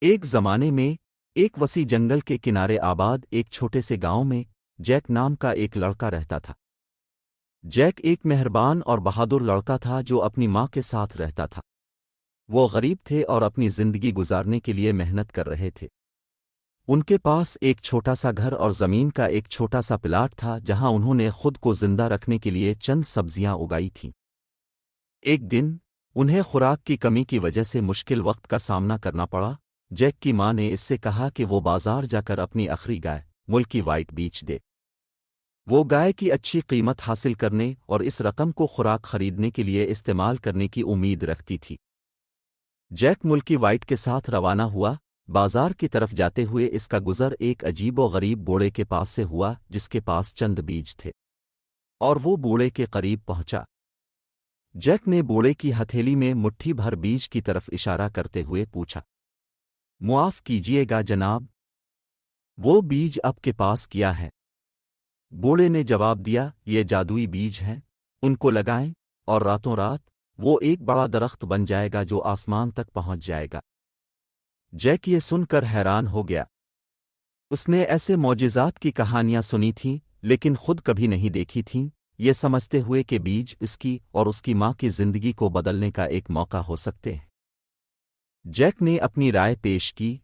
ایک زمانے میں ایک وسیع جنگل کے کنارے آباد ایک چھوٹے سے گاؤں میں جیک نام کا ایک لڑکا رہتا تھا۔ جیک ایک مہربان اور بہادر لڑکا تھا جو اپنی ماں کے ساتھ رہتا تھا۔ وہ غریب تھے اور اپنی زندگی گزارنے کے لیے محنت کر رہے تھے۔ ان کے پاس ایک چھوٹا سا گھر اور زمین کا ایک چھوٹا سا پلاٹ تھا جہاں انہوں نے خود کو زندہ رکھنے کے لیے چند سبزیاں اگائی تھیں۔ ایک دن انہیں خوراک کی کمی کی وجہ سے مشکل وقت کا سامنا کرنا پڑا۔ جیک کی ماں نے اس سے کہا کہ وہ بازار جا کر اپنی آخری گائے ملکی وائٹ بیچ دے۔ وہ گائے کی اچھی قیمت حاصل کرنے اور اس رقم کو خوراک خریدنے کے لیے استعمال کرنے کی امید رکھتی تھی۔ جیک ملکی وائٹ کے ساتھ روانہ ہوا۔ بازار کی طرف جاتے ہوئے اس کا گزر ایک عجیب و غریب بوڑے کے پاس سے ہوا جس کے پاس چند بیج تھے، اور وہ بوڑے کے قریب پہنچا۔ جیک نے بوڑے کی ہتھیلی میں مٹھی بھر بیج کی طرف اشارہ کرتے ہوئے پوچھا، معاف کیجیے گا جناب، وہ بیج آپ کے پاس کیا ہے؟ بوڑے نے جواب دیا، یہ جادوئی بیج ہیں، ان کو لگائیں اور راتوں رات وہ ایک بڑا درخت بن جائے گا جو آسمان تک پہنچ جائے گا۔ جیک یہ سن کر حیران ہو گیا۔ اس نے ایسے معجزات کی کہانیاں سنی تھیں لیکن خود کبھی نہیں دیکھی تھیں، یہ سمجھتے ہوئے کہ بیج اس کی اور اس کی ماں کی زندگی کو بدلنے کا ایک موقع ہو سکتے ہیں۔ جیک نے اپنی رائے پیش کی،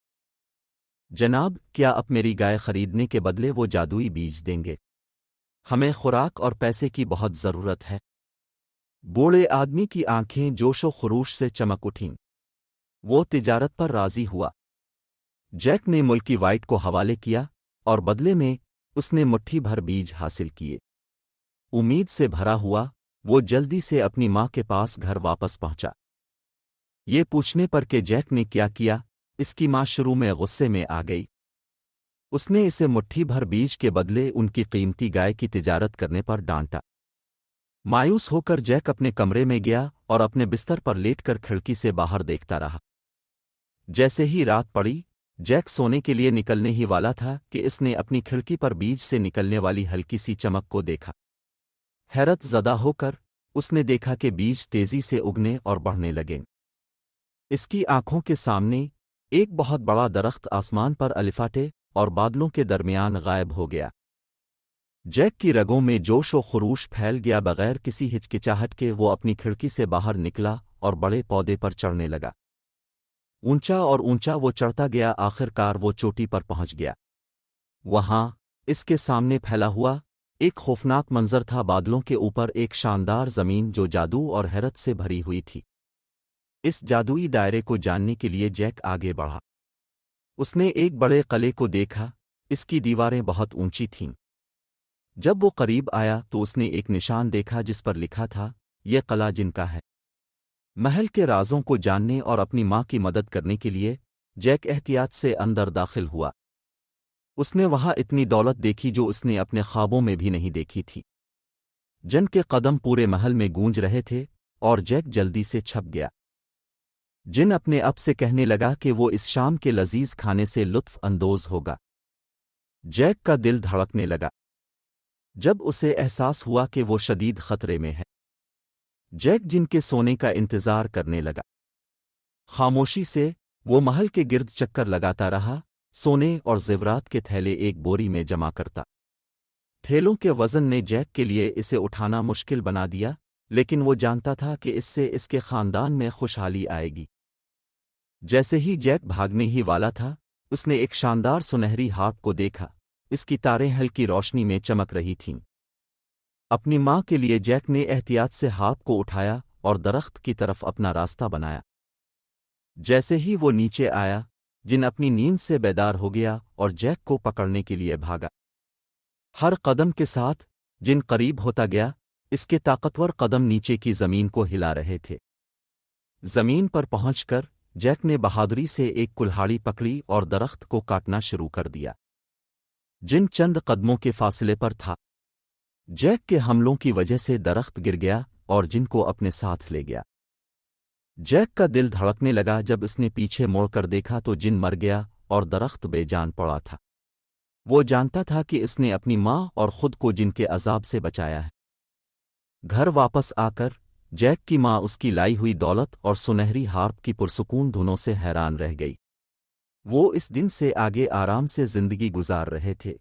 جناب کیا آپ میری گائے خریدنے کے بدلے وہ جادوئی بیج دیں گے؟ ہمیں خوراک اور پیسے کی بہت ضرورت ہے۔ بوڑھے آدمی کی آنکھیں جوش و خروش سے چمک اٹھیں۔ وہ تجارت پر راضی ہوا۔ جیک نے ملکی وائٹ کو حوالے کیا اور بدلے میں اس نے مٹھی بھر بیج حاصل کیے۔ امید سے بھرا ہوا وہ جلدی سے اپنی ماں کے پاس گھر واپس پہنچا۔ یہ پوچھنے پر کہ جیک نے کیا کیا، اس کی ماں شروع میں غصے میں آ گئی۔ اس نے اسے مٹھی بھر بیج کے بدلے ان کی قیمتی گائے کی تجارت کرنے پر ڈانٹا۔ مایوس ہو کر جیک اپنے کمرے میں گیا اور اپنے بستر پر لیٹ کر کھڑکی سے باہر دیکھتا رہا۔ جیسے ہی رات پڑی، جیک سونے کے لیے نکلنے ہی والا تھا کہ اس نے اپنی کھڑکی پر بیج سے نکلنے والی ہلکی سی چمک کو دیکھا۔ حیرت زدہ ہو کر اس نے دیکھا کہ بیج تیزی سے اگنے اور بڑھنے لگے۔ اس کی آنکھوں کے سامنے ایک بہت بڑا درخت آسمان پر الفاٹے اور بادلوں کے درمیان غائب ہو گیا۔ جیک کی رگوں میں جوش و خروش پھیل گیا۔ بغیر کسی ہچکچاہٹ کے وہ اپنی کھڑکی سے باہر نکلا اور بڑے پودے پر چڑھنے لگا۔ اونچا اور اونچا وہ چڑھتا گیا، آخر کار وہ چوٹی پر پہنچ گیا۔ وہاں اس کے سامنے پھیلا ہوا ایک خوفناک منظر تھا، بادلوں کے اوپر ایک شاندار زمین جو جادو اور حیرت سے بھری ہوئی تھی۔ اس جادوئی دائرے کو جاننے کے لیے جیک آگے بڑھا۔ اس نے ایک بڑے قلعے کو دیکھا، اس کی دیواریں بہت اونچی تھیں۔ جب وہ قریب آیا تو اس نے ایک نشان دیکھا جس پر لکھا تھا، یہ قلعہ جن کا ہے۔ محل کے رازوں کو جاننے اور اپنی ماں کی مدد کرنے کے لیے جیک احتیاط سے اندر داخل ہوا۔ اس نے وہاں اتنی دولت دیکھی جو اس نے اپنے خوابوں میں بھی نہیں دیکھی تھی۔ جن کے قدم پورے محل میں گونج رہے تھے اور جیک جلدی سے چھپ گیا۔ جن اپنے اب سے کہنے لگا کہ وہ اس شام کے لذیذ کھانے سے لطف اندوز ہوگا۔ جیک کا دل دھڑکنے لگا جب اسے احساس ہوا کہ وہ شدید خطرے میں ہے۔ جیک جن کے سونے کا انتظار کرنے لگا۔ خاموشی سے وہ محل کے گرد چکر لگاتا رہا، سونے اور زیورات کے تھیلے ایک بوری میں جمع کرتا۔ تھیلوں کے وزن نے جیک کے لیے اسے اٹھانا مشکل بنا دیا، لیکن وہ جانتا تھا کہ اس سے اس کے خاندان میں خوشحالی آئے گی۔ جیسے ہی جیک بھاگنے ہی والا تھا، اس نے ایک شاندار سنہری ہارپ کو دیکھا، اس کی تاریں ہلکی روشنی میں چمک رہی تھیں۔ اپنی ماں کے لیے جیک نے احتیاط سے ہارپ کو اٹھایا اور درخت کی طرف اپنا راستہ بنایا۔ جیسے ہی وہ نیچے آیا، جن اپنی نیند سے بیدار ہو گیا اور جیک کو پکڑنے کے لیے بھاگا۔ ہر قدم کے ساتھ جن قریب ہوتا گیا، اس کے طاقتور قدم نیچے کی زمین کو ہلا رہے تھے۔ زمین پر پہنچ کر جیک نے بہادری سے ایک کلہاڑی پکڑی اور درخت کو کاٹنا شروع کر دیا۔ جن چند قدموں کے فاصلے پر تھا، جیک کے حملوں کی وجہ سے درخت گر گیا اور جن کو اپنے ساتھ لے گیا۔ جیک کا دل دھڑکنے لگا جب اس نے پیچھے موڑ کر دیکھا تو جن مر گیا اور درخت بے جان پڑا تھا۔ وہ جانتا تھا کہ اس نے اپنی ماں اور خود کو جن کے عذاب سے بچایا ہے۔ گھر واپس آ کر جیک کی ماں اس کی لائی ہوئی دولت اور سنہری ہارپ کی پرسکون دھنوں سے حیران رہ گئی۔ وہ اس دن سے آگے آرام سے زندگی گزار رہے تھے۔